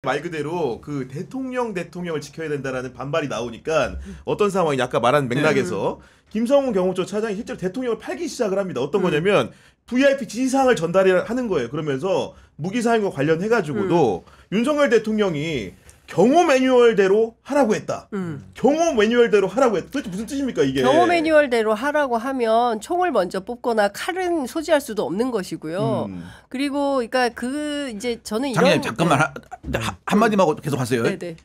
말 그대로 그 대통령을 지켜야 된다라는 반발이 나오니까 어떤 상황이 아까 말한 맥락에서 김성훈 경호처 차장이 실제로 대통령을 팔기 시작을 합니다. 어떤 거냐면 VIP 지시사항을 전달하는 거예요. 그러면서 무기 사용과 관련해가지고도 윤석열 대통령이 경호 매뉴얼대로 하라고 했다. 경호 매뉴얼대로 하라고 했다. 도대체 무슨 뜻입니까 이게? 경호 매뉴얼대로 하라고 하면 총을 먼저 뽑거나 칼은 소지할 수도 없는 것이고요. 그리고 그러니까 그 이제 저는 장님 잠깐만 한마디만 하고 계속 하세요. 네네.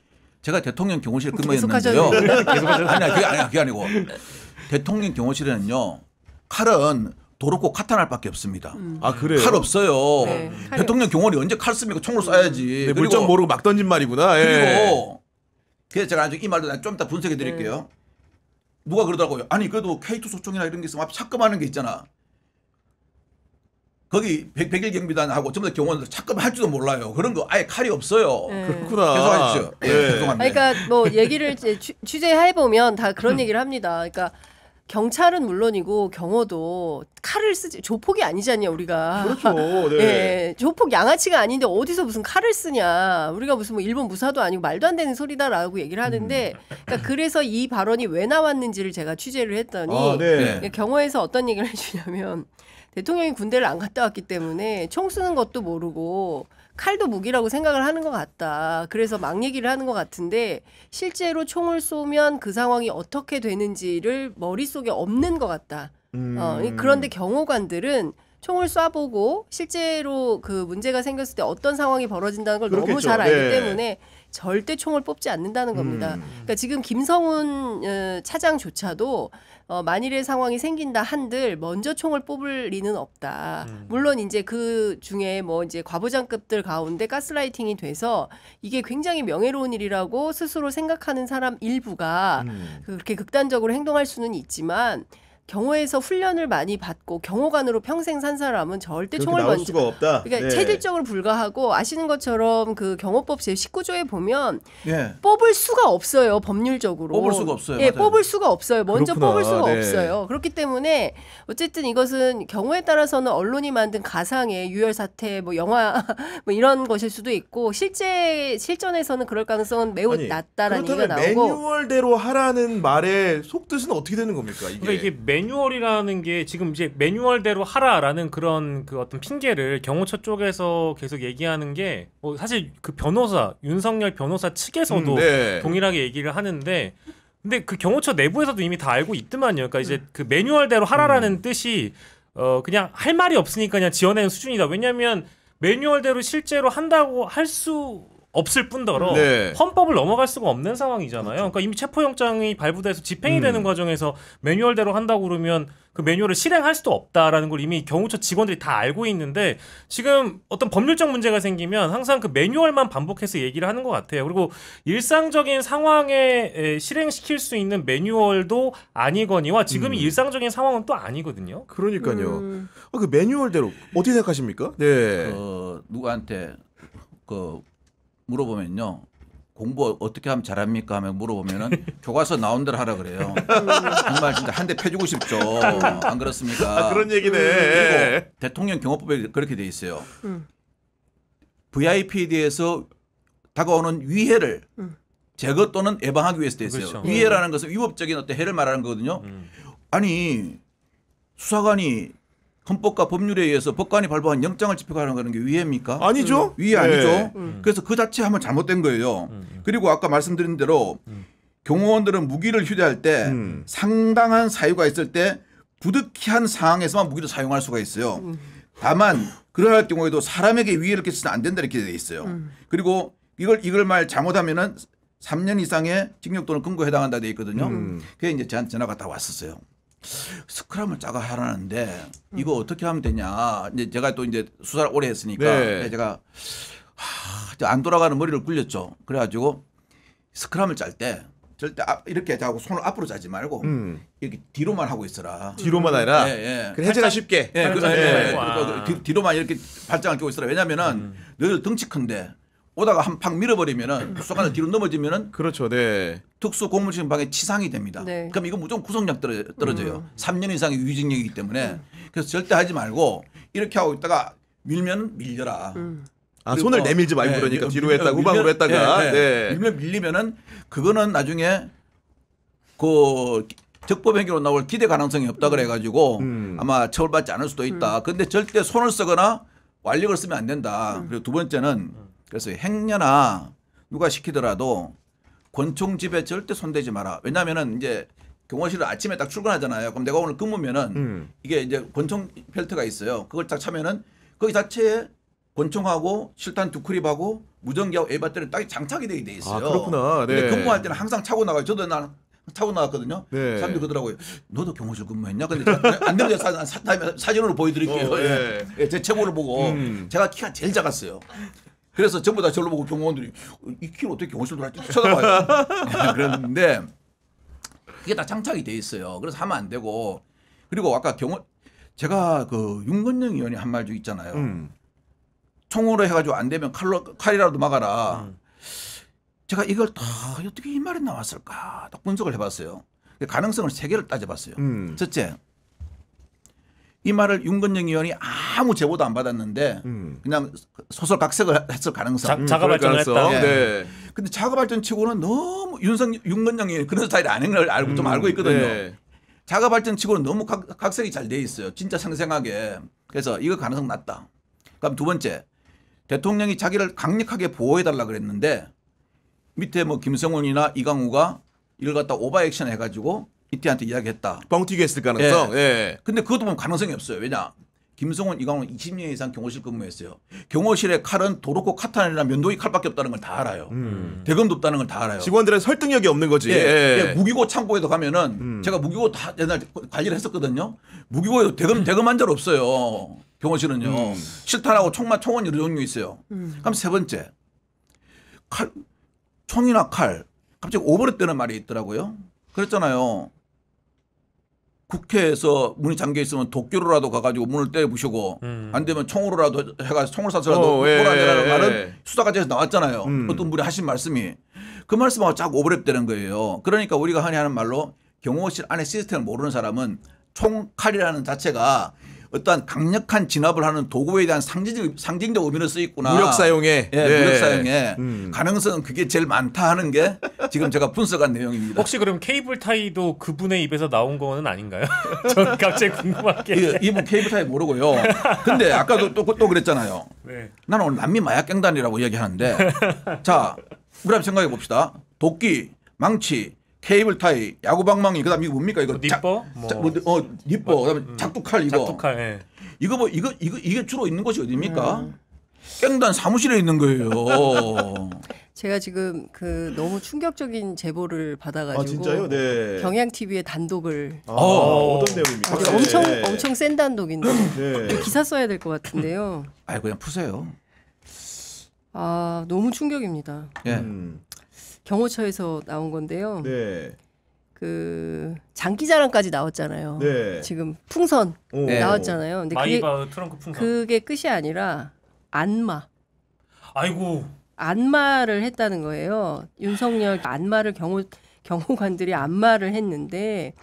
제가 대통령 경호실 근무했는데요. 아니야 그게 아니고 대통령 경호실에는요 칼은 도로코 카타날밖에 없습니다. 아 그래요? 칼 없어요. 네, 대통령 경호원이 언제 칼 씁니까? 총을 쏴야지. 네, 물정 모르고 막 던진 말이구나. 그리고 그래서 제가 이 말도 좀 이따 분석해 드릴게요. 누가 그러더라고요. 아니 그래도 K2 소총이나 이런 게 있으면 앞에 착금하는 게 있잖아. 거기 100일 경비단하고 전부 다 경호원들 착금할 줄도 몰라요. 그런 거 아예 칼이 없어요. 그렇구나. 계속하십시오. 죄송합니다. 그러니까 뭐 얘기를 취재해 보면 다 그런 얘기를 합니다. 그러니까 경찰은 물론이고 경호도 칼을 쓰지 조폭이 아니잖냐 우리가. 그렇죠. 네. 예, 조폭 양아치가 아닌데 어디서 무슨 칼을 쓰냐. 우리가 무슨 뭐 일본 무사도 아니고 말도 안 되는 소리다라고 얘기를 하는데 그러니까 그래서 이 발언이 왜 나왔는지를 제가 취재를 했더니 네. 경호에서 어떤 얘기를 해주냐면 대통령이 군대를 안 갔다 왔기 때문에 총 쓰는 것도 모르고 칼도 무기라고 생각을 하는 것 같다. 그래서 막 얘기를 하는 것 같은데 실제로 총을 쏘면 그 상황이 어떻게 되는지를 머릿속에 없는 것 같다. 그런데 경호관들은 총을 쏴보고 실제로 그 문제가 생겼을 때 어떤 상황이 벌어진다는 걸 그렇겠죠. 너무 잘 알기 네. 때문에 절대 총을 뽑지 않는다는 겁니다. 그러니까 지금 김성훈 차장조차도 만일의 상황이 생긴다 한들 먼저 총을 뽑을 리는 없다. 물론 이제 그 중에 뭐 이제 과부장급들 가운데 가스라이팅이 돼서 이게 굉장히 명예로운 일이라고 스스로 생각하는 사람 일부가 그렇게 극단적으로 행동할 수는 있지만 경호에서 훈련을 많이 받고 경호관으로 평생 산 사람은 절대 총을 나올 먼저 수가 없다. 그러니까 네. 체질적으로 불가하고 아시는 것처럼 그 경호법 제19조에 보면 예. 뽑을 수가 없어요. 법률적으로. 뽑을 수가 없어요. 예, 맞아요. 뽑을 수가 없어요. 먼저 그렇구나. 뽑을 수가 네. 없어요. 그렇기 때문에 어쨌든 이것은 경우에 따라서는 언론이 만든 가상의 유혈 사태, 뭐 영화 뭐 이런 것일 수도 있고 실전에서는 그럴 가능성은 매우 낮다라는 얘기가 그렇다면 나오고. 매뉴얼대로 하라는 말의 속뜻은 어떻게 되는 겁니까? 이게? 그러니까 이게 매뉴얼이라는 게 지금 이제 매뉴얼대로 하라라는 그런 그 어떤 핑계를 경호처 쪽에서 계속 얘기하는 게 뭐 사실 그 변호사 윤석열 변호사 측에서도 네. 동일하게 얘기를 하는데 근데 그 경호처 내부에서도 이미 다 알고 있더만요. 그러니까 이제 그 매뉴얼대로 하라라는 뜻이 그냥 할 말이 없으니까 그냥 지어내는 수준이다. 왜냐하면 매뉴얼대로 실제로 한다고 할 수 없을 뿐더러 네. 헌법을 넘어갈 수가 없는 상황이잖아요. 그러니까 이미 체포영장이 발부돼서 집행이 되는 과정에서 매뉴얼대로 한다고 그러면 그 매뉴얼을 실행할 수도 없다라는 걸 이미 경호처 직원들이 다 알고 있는데 지금 어떤 법률적 문제가 생기면 항상 그 매뉴얼만 반복해서 얘기를 하는 것 같아요. 그리고 일상적인 상황에 실행시킬 수 있는 매뉴얼도 아니거니와 지금이 일상적인 상황은 또 아니거든요. 그러니까요. 그 매뉴얼대로 어떻게 생각하십니까? 네. 누구한테 물어보면요. 공부 어떻게 하면 잘합니까? 하면 물어보면은 교과서 나온 대로 하라 그래요. 정말 진짜 한 대 패주고 싶죠. 안 그렇습니까? 그런 얘기네. 그리고 대통령 경호법에 그렇게 돼 있어요. VIP에 대해서 다가오는 위해를 제거 또는 예방하기 위해서 돼 있어요. 그렇죠. 위해라는 것은 위법적인 어떤 해를 말하는 거거든요. 아니 수사관이 헌법과 법률에 의해서 법관이 발부한 영장을 집행하는 게 위해입니까? 아니죠. 위해 네. 아니죠. 그래서 그 자체 하면 잘못된 거예요. 그리고 아까 말씀드린 대로 경호원들은 무기를 휴대할 때 상당한 사유가 있을 때 부득이한 상황에서만 무기를 사용할 수가 있어요. 다만 그러할 경우에도 사람에게 위해를 끼치면 안 된다 이렇게 돼 있어요. 그리고 이걸 말 잘못하면은 3년 이상의 징역 또는 금고에 해당한다 돼 있거든요. 그게 이제 저한테 전화가 다 왔었어요. 스크럼을 짜가 하라는데 이거 어떻게 하면 되냐. 이제 제가 또 이제 수사를 오래 했으니까 네. 제가 안 돌아가는 머리를 굴렸죠. 그래가지고 스크럼을 짤 때 절대 이렇게 하고 손을 앞으로 짜지 말고 이렇게 뒤로만 하고 있어라. 뒤로만 해라. 예. 그 해제가 쉽게. 예, 네. 뒤로만 이렇게 발장을 끼고 있어라. 왜냐면은 늘 덩치 큰데 오다가 한 팍 밀어버리면은 수사관을 뒤로 넘어지면은 그렇죠. 네. 특수 고무신방에 치상이 됩니다. 네. 그럼 이거 무조건 구속력 떨어져요. 3년 이상의 유징력이기 때문에 그래서 절대 하지 말고 이렇게 하고 있다가 밀면 밀려라. 아, 손을 내밀지 말고 그러니까 뒤로 했다가 후방으로 했다가. 네. 밀리면은 그거는 나중에 그 적법행위로 나올 기대 가능성이 없다 그래가지고 아마 처벌받지 않을 수도 있다. 근데 절대 손을 쓰거나 완력을 쓰면 안 된다. 그리고 두 번째는 그래서 행여나 누가 시키더라도 권총 집에 절대 손대지 마라. 왜냐하면은 이제 경호실을 아침에 딱 출근하잖아요. 그럼 내가 오늘 근무면은 이게 이제 권총 벨트가 있어요. 그걸 딱 차면은 거기 자체에 권총하고 실탄 2클립하고 무전기하고 에이배터리 딱 장착이 되게 돼 있어요. 아, 그렇구나. 네. 근데 근무할 때는 항상 차고 나가요. 저도 난 차고 나갔거든요. 네. 사람들이 그러더라고요. 너도 경호실 근무했냐? 근데 안 되면 사진으로 보여드릴게요. 예. 예, 제 체구를 보고 제가 키가 제일 작았어요. 그래서 전부 다 저를 보고 경호원들이 이 키를 어떻게 경호실 들어갈지 쳐다봐요. 예, 그런데 이게 다 장착이 돼 있어요. 그래서 하면 안 되고 그리고 아까 제가 그 윤건영 의원이 한 말 중 있잖아요. 총으로 해가지고 안 되면 칼이라도 막아라. 제가 이걸 다 어떻게 이 말이 나왔을까 딱 분석을 해봤어요. 가능성을 세 개를 따져봤어요. 첫째, 이 말을 윤건영 의원이 아무 제보도 안 받았는데 그냥 소설 각색을 했을 가능성. 자가 발전을 했다. 예. 네. 근데 자가 발전치고는 너무 윤건영 의원이 그런 스타일이 아닌 걸 알고 좀 알고 있거든요. 네. 자가 발전치고는 너무 각색이 잘 돼 있어요. 진짜 생생하게. 그래서 이거 가능성 낮다. 그럼 두 번째, 대통령이 자기를 강력하게 보호해달라 그랬는데 밑에 뭐 김성훈이나 이강우가 이걸 갖다 오버액션 해가지고 이태한테 이야기했다. 뻥튀기 했을 가능성. 예. 근데 그것도 보면 가능성이 없어요. 왜냐? 김성훈, 이강우 20년 이상 경호실 근무했어요. 경호실의 칼은 도로코 카탄이나 면도기 칼밖에 없다는 걸 다 알아요. 대검도 없다는 걸 다 알아요. 직원들의 설득력이 없는 거지. 예, 예. 예, 무기고 창고에도 가면은 제가 무기고 다 옛날 관리를 했었거든요. 무기고에도 대검 한 절 없어요. 경호실은요. 실탄하고 총은 여러 종류 있어요. 그럼 세 번째, 총이나 칼 갑자기 오버랩되는 말이 있더라고요. 그랬잖아요. 국회에서 문이 잠겨 있으면 도끼로라도 가가지고 문을 떼 부시고 안 되면 총으로라도 해가 총을 쏴서라도 몰아내라는 말은 수사과정에서 나왔잖아요. 어떤 분이 하신 말씀이 그 말씀하고 쫙 오버랩되는 거예요. 그러니까 우리가 흔히 하는 말로 경호실 안에 시스템을 모르는 사람은 총칼이라는 자체가 어떠한 강력한 진압을 하는 도구에 대한 상징적 의미로 쓰였구나. 무력 사용에. 예, 네. 무력 사용에 가능성은 그게 제일 많다 하는 게 지금 제가 분석한 내용입니다. 혹시 그럼 케이블 타이도 그분의 입에서 나온 거는 아닌가요? 저는 갑자기 궁금한 게. 이분 케이블 타이 모르고요. 근데 아까도 또 그랬잖아요. 네. 나는 오늘 남미 마약갱단이라고 이야기하는데 자, 우리 한번 생각해 봅시다. 도끼, 망치, 케이블 타이, 야구방망이, 그다음 이거 뭡니까 이거? 니퍼? 니퍼, 그다음에 작두칼 이거. 작두칼. 예. 이게 주로 있는 곳이 어디입니까? 갱단 사무실에 있는 거예요. 제가 지금 그 너무 충격적인 제보를 받아가지고 아, 진짜요? 네. 경향 TV의 단독을 어떤 내용입니까? 아, 엄청 센 단독인데 네. 기사 써야 될 것 같은데요. 아이 그냥 푸세요. 아 너무 충격입니다. 예. 경호처에서 나온 건데요. 네. 그 장기자랑까지 나왔잖아요. 네. 지금 풍선 오. 나왔잖아요. 근데 마이바 트렁크 풍선. 그게 끝이 아니라 안마. 아이고. 안마를 했다는 거예요. 윤석열 안마를 경호관들이 안마를 했는데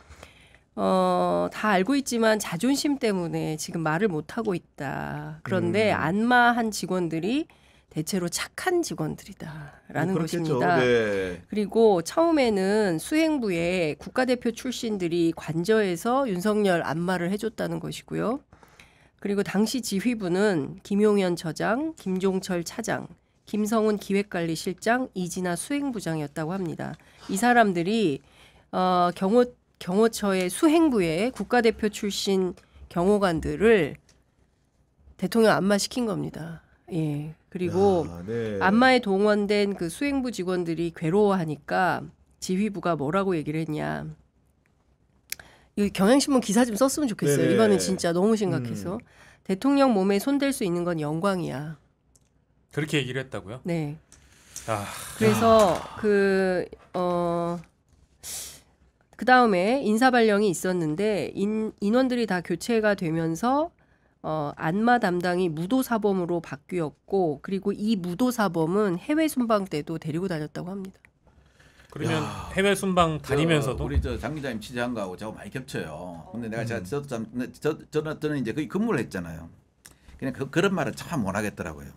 다 알고 있지만 자존심 때문에 지금 말을 못 하고 있다. 그런데 안마한 직원들이 대체로 착한 직원들이다라는 것입니다. 네. 그리고 처음에는 수행부에 국가대표 출신들이 관저에서 윤석열 안마를 해줬다는 것이고요. 그리고 당시 지휘부는 김용현 처장, 김종철 차장, 김성훈 기획관리실장, 이진아 수행부장이었다고 합니다. 이 사람들이 경호처의 수행부에 국가대표 출신 경호관들을 대통령 안마시킨 겁니다. 예. 그리고 네. 안마에 동원된 그 수행부 직원들이 괴로워하니까 지휘부가 뭐라고 얘기를 했냐. 이 경향신문 기사 좀 썼으면 좋겠어요. 네네. 이거는 진짜 너무 심각해서. 대통령 몸에 손댈 수 있는 건 영광이야. 그렇게 얘기를 했다고요? 네. 아. 그래서 그 다음에 인사발령이 있었는데 인원들이 다 교체가 되면서 안마 담당이 무도사범으로 바뀌었고 그리고 이 무도사범은 해외 순방 때도 데리고 다녔다고 합니다. 그러면 해외 순방 다니면서도 우리 장 기자님 취재한 거하고 저하고 많이 겹쳐요. 근데 내가 저는 이제 거기 근무를 했잖아요. 그냥 그런 말을 참 못 하겠더라고요.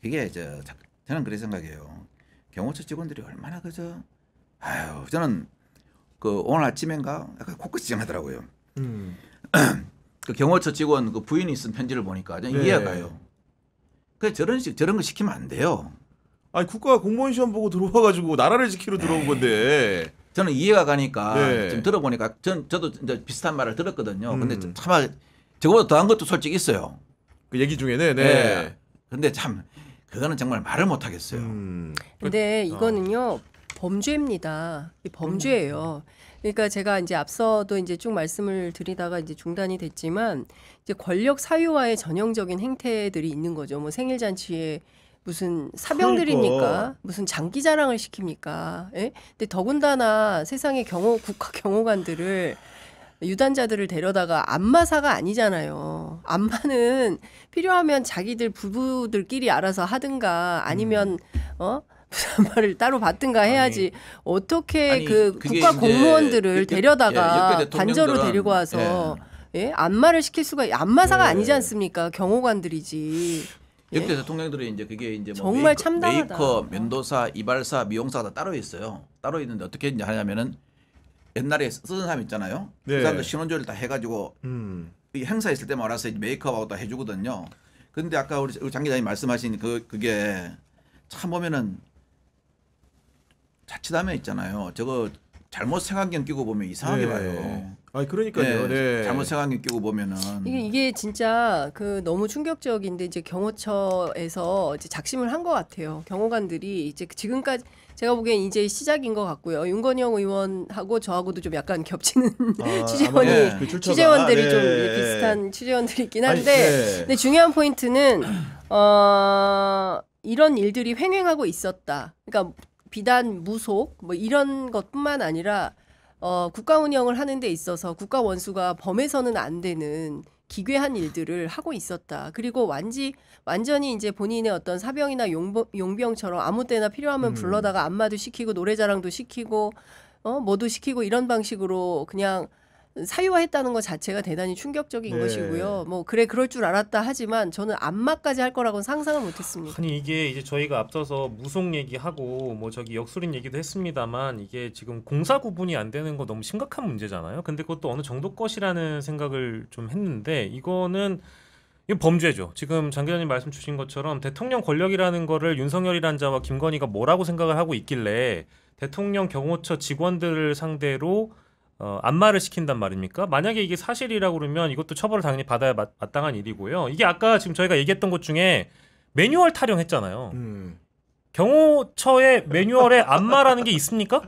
이게 저는 그렇게 생각해요. 경호처 직원들이 얼마나 그저 아유 저는 그 오늘 아침인가 약간 코끝이 찡하더라고요. 그 경호처 직원 그 부인이 쓴 편지를 보니까 저는 네. 이해가 가요. 그 저런 거 시키면 안 돼요. 아니 국가 공무원 시험 보고 들어와가지고 나라를 지키러 들어온 건데. 저는 이해가 가니까 네. 지금 들어보니까 저도 이제 비슷한 말을 들었거든요. 근데 음. 참 저거보다 더한 것도 솔직히 있어요. 그 얘기 중에는 네. 근데 참 그거는 정말 말을 못 하겠어요. 근데 이거는요 범죄입니다. 이 범죄예요. 그러니까 제가 이제 앞서도 이제 쭉 말씀을 드리다가 이제 중단이 됐지만 이제 권력 사유화의 전형적인 행태들이 있는 거죠. 뭐 생일 잔치에 무슨 사병들입니까? 그러니까. 무슨 장기 자랑을 시킵니까? 예? 근데 더군다나 세상의 국가 경호관들을 유단자들을 데려다가 안마사가 아니잖아요. 안마는 필요하면 자기들 부부들끼리 알아서 하든가 아니면 무슨 안마를 따로 받든가 해야지 어떻게 아니, 그 그게 국가 이제 공무원들을 역대 데려다가 대통령들은 단저로 데리고 와서 예? 안마를 시킬 수가 안마사가 네. 아니지 않습니까? 경호관들이지. 예? 역대 대통령들이 이제 그게 이제 뭐 정말 참담하다. 메이커, 면도사, 이발사, 미용사가 다 따로 있어요. 따로 있는데 어떻게 이제 하냐면은 옛날에 쓰던 사람 있잖아요. 네. 그 사람들 신원조를 다 해가지고 이 행사 있을 때만 알아서 이제 메이크업하고 다 해주거든요. 근데 아까 우리 장 기자님 말씀하신 그게 참 보면은 자칫하면 있잖아요. 저거 잘못 색안경 끼고 보면 이상하게 네. 봐요. 아니 그러니까요. 네. 잘못 색안경 끼고 보면은 이게 진짜 그 너무 충격적인데 이제 경호처에서 이제 작심을 한 것 같아요. 경호관들이 이제 지금까지 제가 보기엔 이제 시작인 것 같고요. 윤건영 의원하고 저하고도 좀 약간 겹치는 취재원이 네. 그 출처가. 취재원들이 네. 좀 비슷한 취재원들이 있긴 아니, 한데 네. 근데 중요한 포인트는 이런 일들이 횡행하고 있었다. 그러니까 비단 무속 뭐 이런 것뿐만 아니라 국가 운영을 하는 데 있어서 국가 원수가 범해서는 안 되는 기괴한 일들을 하고 있었다. 그리고 완전히 이제 본인의 어떤 사병이나 용병처럼 아무 때나 필요하면 불러다가 안마도 시키고 노래자랑도 시키고 뭐도 시키고 이런 방식으로 그냥 사유화했다는 것 자체가 대단히 충격적인 네. 것이고요. 뭐 그래 그럴 줄 알았다 하지만 저는 안마까지 할 거라고는 상상을 못했습니다. 아니 이게 이제 저희가 앞서서 무속 얘기하고 뭐 저기 역술인 얘기도 했습니다만 이게 지금 공사 구분이 안 되는 거 너무 심각한 문제잖아요. 근데 그것도 어느 정도 것이라는 생각을 좀 했는데 이거는 이거 범죄죠. 지금 장 기자님 말씀 주신 것처럼 대통령 권력이라는 거를 윤석열이란 자와 김건희가 뭐라고 생각을 하고 있길래 대통령 경호처 직원들을 상대로 안마를 시킨단 말입니까? 만약에 이게 사실이라고 그러면 이것도 처벌을 당연히 받아야 마땅한 일이고요. 이게 아까 지금 저희가 얘기했던 것 중에 매뉴얼 타령했잖아요. 경호처의 매뉴얼에 안마라는 게 있습니까?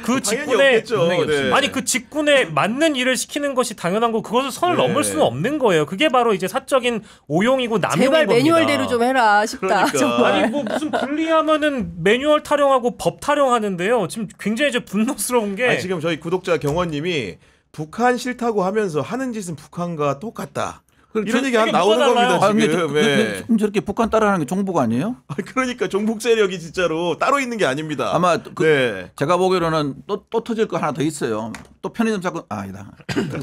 그 당연히 직군에 없겠죠. 네. 아니 그 직군에 맞는 일을 시키는 것이 당연한 거 그것을 선을 네. 넘을 수는 없는 거예요. 그게 바로 이제 사적인 오용이고 남용인 제발 겁니다. 매뉴얼대로 좀 해라 싶다. 그러니까. 정말. 아니 뭐 무슨 불리하면은 매뉴얼 타령하고 법 타령하는데요. 지금 굉장히 이제 분노스러운 게 아니, 지금 저희 구독자 경원님이 북한 싫다고 하면서 하는 짓은 북한과 똑같다. 이런 얘기 이게 나오는 뭐가 겁니다 달라요? 지금. 네. 지금 저렇게 북한 따라하는 게 종북 아니에요? 그러니까 종북 세력이 진짜로 따로 있는 게 아닙니다. 아마 네. 제가 보기로는 또 터질 거 하나 더 있어요. 또 편의점 사건 아니다.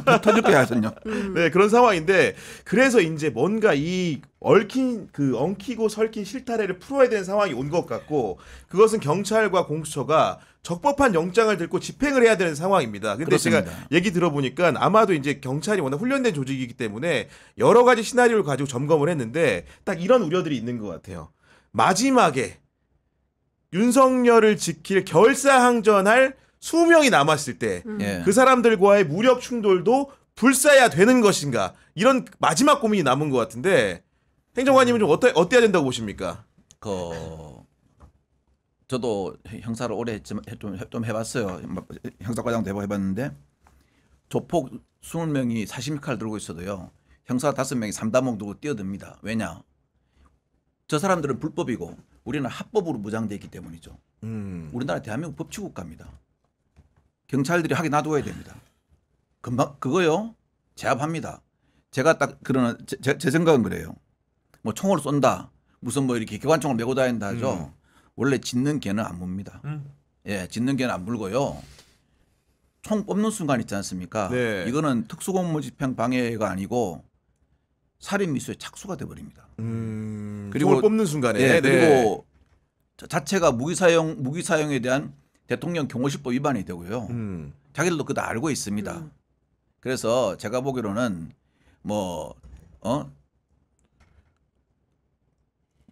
또 터질 거야 하거든요. 네, 그런 상황인데 그래서 이제 뭔가 이 엉키고 설킨 실타래를 풀어야 되는 상황이 온 것 같고 그것은 경찰과 공수처가 적법한 영장을 들고 집행을 해야 되는 상황입니다. 근데 그렇습니다. 제가 얘기 들어보니까 아마도 이제 경찰이 워낙 훈련된 조직이기 때문에 여러 가지 시나리오를 가지고 점검을 했는데 딱 이런 우려들이 있는 것 같아요. 마지막에 윤석열을 지킬 결사항전할 수명이 남았을 때 예. 그 사람들과의 무력 충돌도 불사해야 되는 것인가 이런 마지막 고민이 남은 것 같은데 행정관님은 좀 어때야 된다고 보십니까? 저도 형사를 오래 했지만 좀 해봤어요. 형사과장도 해봤는데 조폭 20명이 40칼 들고 있어도요. 형사 5명이 삼다목 들고 뛰어듭니다. 왜냐? 저 사람들은 불법이고 우리는 합법으로 무장되어 있기 때문이죠. 우리나라 대한민국 법치국가입니다. 경찰들이 하게 놔둬야 됩니다. 금방 그거요. 제압합니다. 제가 딱 그러는 제 생각은 그래요. 뭐 총을 쏜다. 무슨 뭐 이렇게 기관총을 메고 다닌다 하죠. 원래 짖는 개는 안 뭅니다. 예, 짖는 개는 안 물고요. 총 뽑는 순간 있지 않습니까? 네. 이거는 특수공무집행 방해가 아니고 살인 미수에 착수가 돼 버립니다. 그리고 그리고- 총을 뽑는 순간에 예, 그리고 자체가 무기 사용에 대한 대통령 경호실법 위반이 되고요. 자기들도 그거 다 알고 있습니다. 그래서 제가 보기로는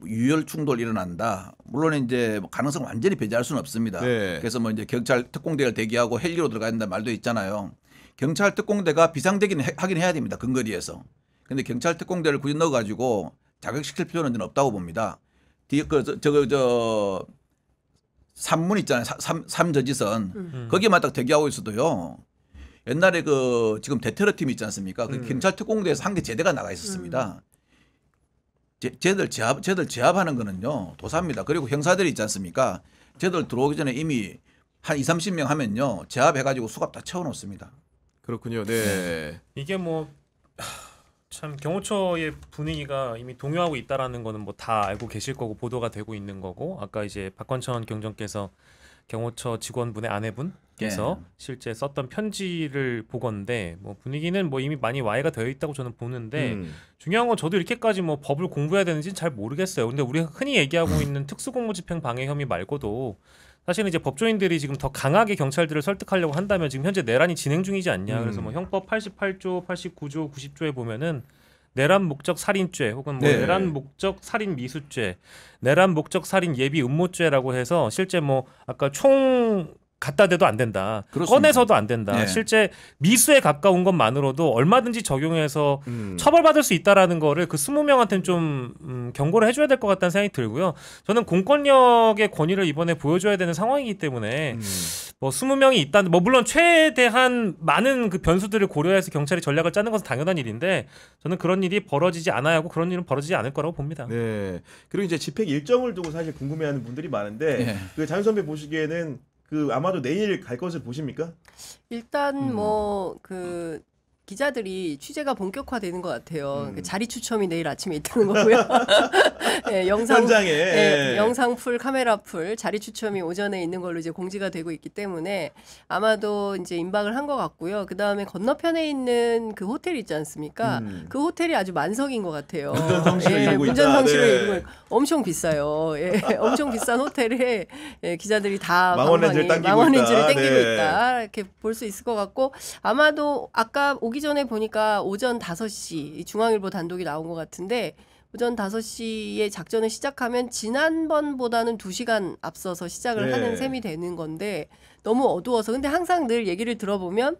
유혈 충돌 일어난다. 물론 이제 가능성 완전히 배제할 수는 없습니다. 네. 그래서 뭐 이제 경찰 특공대를 대기하고 헬기로 들어가야 된다 말도 있잖아요. 경찰 특공대가 비상대기는 하긴 해야 됩니다. 근거리에서. 근데 경찰 특공대를 굳이 넣어가지고 자극시킬 필요는 저는 없다고 봅니다. 뒤에 삼문 있잖아요. 삼저지선. 거기만 딱 대기하고 있어도요. 옛날에 지금 대테러 팀 있지 않습니까? 그 경찰 특공대에서 한 개 제대가 나가 있었습니다. 쟤들 제압하는 거는요 도사입니다. 그리고 형사들이 있지 않습니까? 쟤들 들어오기 전에 이미 한 20-30명 하면요 제압해가지고 수갑 다 채워놓습니다. 그렇군요. 네. 이게 뭐 참 경호처의 분위기가 이미 동요하고 있다라는 거는 뭐 다 알고 계실 거고 보도가 되고 있는 거고 아까 이제 박건천 경정께서 경호처 직원분의 아내분께서 실제 썼던 편지를 보건데 뭐 분위기는 뭐 이미 많이 와해가 되어 있다고 저는 보는데 중요한 건 저도 이렇게까지 뭐 법을 공부해야 되는지는 잘 모르겠어요. 근데 우리가 흔히 얘기하고 있는 특수공무집행 방해 혐의 말고도 사실은 이제 법조인들이 지금 더 강하게 경찰들을 설득하려고 한다면 지금 현재 내란이 진행 중이지 않냐. 그래서 뭐 형법 88조, 89조, 90조에 보면은 내란 목적 살인죄 혹은 뭐 네. 내란 목적 살인 미수죄, 내란 목적 살인 예비 음모죄라고 해서 실제 뭐 아까 총 갖다 대도 안 된다. 그렇습니다. 꺼내서도 안 된다. 네. 실제 미수에 가까운 것만으로도 얼마든지 적용해서 처벌받을 수 있다라는 거를 그 20명한테는 좀 경고를 해줘야 될 것 같다는 생각이 들고요. 저는 공권력의 권위를 이번에 보여줘야 되는 상황이기 때문에 뭐 20명이 있다. 뭐 물론 최대한 많은 그 변수들을 고려해서 경찰이 전략을 짜는 것은 당연한 일인데 저는 그런 일이 벌어지지 않아야 하고 그런 일은 벌어지지 않을 거라고 봅니다. 네. 그리고 이제 집행 일정을 두고 사실 궁금해하는 분들이 많은데 네. 그 장윤 선배 보시기에는 아마도 내일 갈 것을 보십니까? 일단 뭐 그 기자들이 취재가 본격화되는 것 같아요. 그 자리 추첨이 내일 아침에 있다는 거고요. 네, 현장에 네, 영상 풀, 카메라 풀, 자리 추첨이 오전에 있는 걸로 이제 공지가 되고 있기 때문에 아마도 이제 임박을 한 것 같고요. 그 다음에 건너편에 있는 그 호텔 있지 않습니까? 그 호텔이 아주 만석인 것 같아요. 문전성시를 이루고 있다. 문전성시를 네. 이루고 있고 엄청 비싸요. 예, 엄청 비싼 호텔에 기자들이 다 망원렌즈를 당기고 망원렌즈를 있다. 당기고 네. 있다. 이렇게 볼 수 있을 것 같고 아마도 아까 오기 전에 보니까 오전 5시 중앙일보 단독이 나온 것 같은데 오전 5시에 작전을 시작하면 지난번보다는 2시간 앞서서 시작을 네. 하는 셈이 되는 건데 너무 어두워서 근데 항상 늘 얘기를 들어보면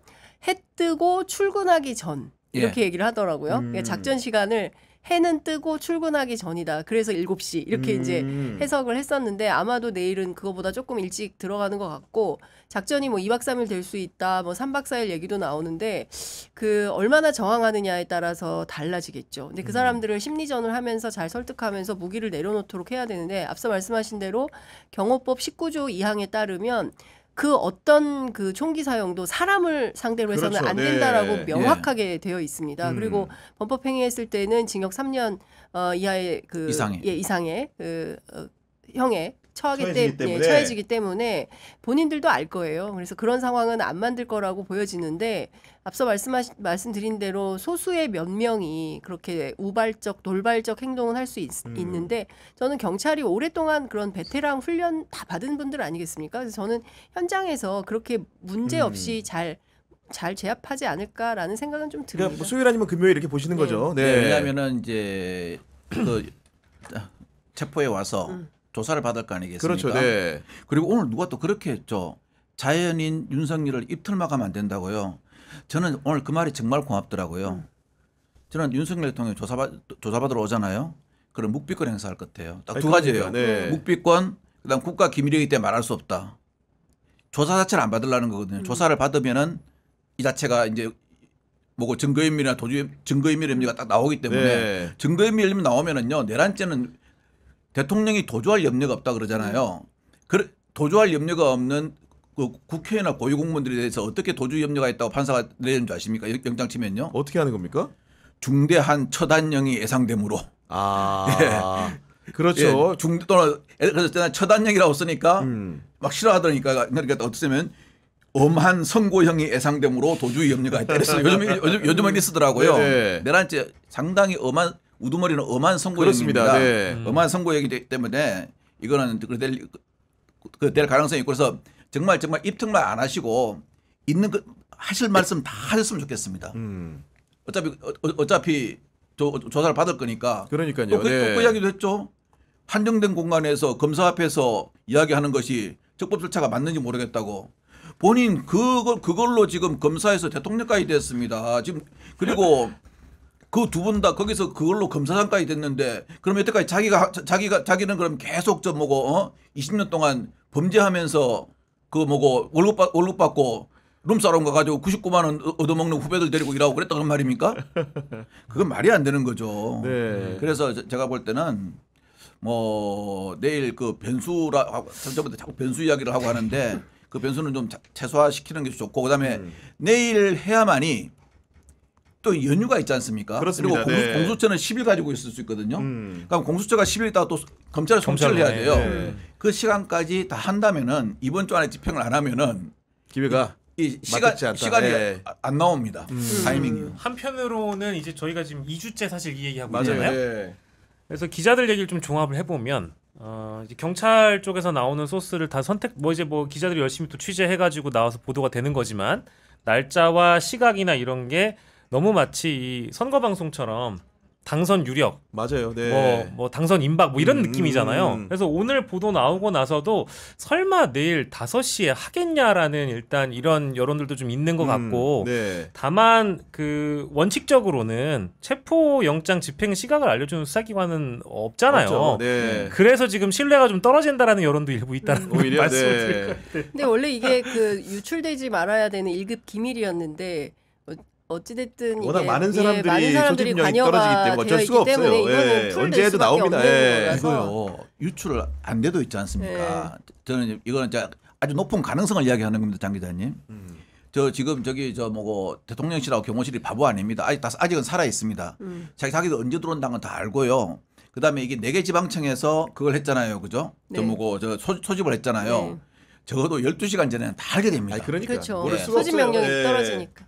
해 뜨고 출근하기 전 이렇게 얘기를 하더라고요. 그러니까 작전 시간을 해는 뜨고 출근하기 전이다. 그래서 7시 이렇게 이제 해석을 했었는데 아마도 내일은 그거보다 조금 일찍 들어가는 것 같고 작전이 뭐 2박 3일 될 수 있다. 뭐 3박 4일 얘기도 나오는데 그 얼마나 저항하느냐에 따라서 달라지겠죠. 근데 그 사람들을 심리전을 하면서 잘 설득하면서 무기를 내려놓도록 해야 되는데 앞서 말씀하신 대로 경호법 19조 2항에 따르면 그 어떤 그 총기 사용도 사람을 상대로 해서는 그렇죠. 안 된다라고 네. 명확하게 되어 있습니다. 그리고 범법행위했을 때는 징역 3년 이하의 그 이상의 그 형에 처해지기 때문에 본인들도 알 거예요. 그래서 그런 상황은 안 만들 거라고 보여지는데 앞서 말씀드린 대로 소수의 몇 명이 그렇게 우발적, 돌발적 행동을 할 수 있는데 저는 경찰이 오랫동안 그런 베테랑 훈련 다 받은 분들 아니겠습니까? 그래서 저는 현장에서 그렇게 문제 없이 잘 제압하지 않을까라는 생각은 좀 듭니다. 그러니까 뭐 수요일 아니면 금요일 이렇게 보시는 거죠. 네. 왜냐하면은 이제 그 체포에 와서 조사를 받을 거 아니겠습니까? 그렇죠. 네. 그리고 오늘 누가 또 그렇게 했죠. 자연인 윤석열을 입틀막 하면 안 된다고요. 저는 오늘 그 말이 정말 고맙더라고요. 저는 윤석열 대통령이 조사받으러 오잖아요. 그럼 묵비권 행사할 것 같아요. 딱 두 가지예요. 네. 묵비권, 그다음 국가 기밀이기 때문에 말할 수 없다. 조사 자체를 안 받으려는 거거든요. 조사를 받으면은 이 자체가 이제 뭐고 증거인멸이나 증거인멸 혐의가 딱 나오기 때문에 네. 증거인멸 혐의 나오면은요 내란죄는 대통령이 도주할 염려가 없다 그러잖아요. 도주할 염려가 없는 그 국회의원이나 고위공무원들에 대해서 어떻게 도주 염려가 있다고 판사가 내리는 줄 아십니까? 영장 치면요. 어떻게 하는 겁니까? 중대한 처단형이 예상되므로. 그렇죠. 또는 그래서 처단형이라고 쓰니까 막 싫어하더니까 그러니까 어떻게 보면 엄한 선고형이 예상되므로 도주의 염려가 있다. 그래서 요즘은 있으더라고요. 네. 내란죄 상당히 엄한 우두머리는 엄한 그렇습니다. 선고형입니다. 네. 엄한 선고형이기 때문에 이거는 될 가능성이 있고 그래서 정말 입특말 안 하시고 있는 그 하실 말씀 다 하셨으면 좋겠습니다. 어차피 조사를 받을 거니까. 그러니까요. 또 그 이야기도 했죠. 한정된 공간에서 검사 앞에서 이야기하는 것이 적법 절차가 맞는지 모르겠다고. 본인 그걸로 지금 검사에서 대통령까지 됐습니다. 지금 그리고 그 두 분 다 거기서 그걸로 검사장까지 됐는데 그럼 여태까지 자기는 그럼 계속 20년 동안 범죄하면서 월급 받고 룸사롱 가가지고 99만 원 얻어먹는 후배들 데리고 일하고 그랬다 그런 말입니까? 그건 말이 안 되는 거죠. 네. 그래서 제가 볼 때는 내일 그 저번에 자꾸 변수 이야기를 하고 하는데 그 변수는 좀 최소화시키는 게 좋고 그다음에 내일 해야만이 또 연휴가 있지 않습니까? 그렇습니다. 그리고 네. 공수처는 10일 가지고 있을 수 있거든요. 그럼 공수처가 10일 있다가 또 검찰에 송치를 해야 돼요. 네. 그 시간까지 다 한다면은 이번 주 안에 집행을 안 하면은 기회가 이 맞지 않다. 시간이 네. 안 나옵니다. 타이밍이. 한편으로는 이제 저희가 지금 2주째 사실 이 얘기하고 맞아요. 있잖아요. 네. 그래서 기자들 얘기를 좀 종합을 해보면 이제 경찰 쪽에서 나오는 소스를 다 기자들이 열심히 또 취재해가지고 나와서 보도가 되는 거지만 날짜와 시각이나 이런 게 너무 마치 이 선거 방송처럼 당선 유력, 맞아요. 네. 뭐 당선 임박 이런 느낌이잖아요. 그래서 오늘 보도 나오고 나서도 설마 내일 5시에 하겠냐라는 일단 이런 여론들도 좀 있는 것 같고 네. 다만 그 원칙적으로는 체포 영장 집행 시각을 알려주는 수사기관은 없잖아요. 맞죠. 네. 그래서 지금 신뢰가 좀 떨어진다라는 여론도 일부 있다는 걸 오히려 말씀을 네. 드릴 것 같아요. 근데 원래 이게 그 유출되지 말아야 되는 1급 기밀이었는데 어찌됐든 워낙 이게 많은 사람들이 사람들이 소집력이 관여가 떨어지기 때문에 어쩔 되어 수가 있기 때문에 없어요. 이거는 예. 풀될 언제 해도 수밖에 나옵니다. 없는 예. 거라서. 이거요. 유출 안 돼도 있지 않습니까? 저는 이거는 이제 아주 높은 가능성을 이야기하는 겁니다, 장 기자님. 지금 대통령실하고 경호실이 바보 아닙니다. 아직은 살아 있습니다. 자기도 언제 들어온다는 건 다 알고요. 그다음에 이게 4개 지방청에서 그걸 했잖아요, 그죠? 네. 소집을 했잖아요. 네. 적어도 12시간 전에는 다 알게 됩니다. 아니, 그러니까 그렇죠. 모를 네. 수가 소집 없어요. 명령이 예. 떨어지니까.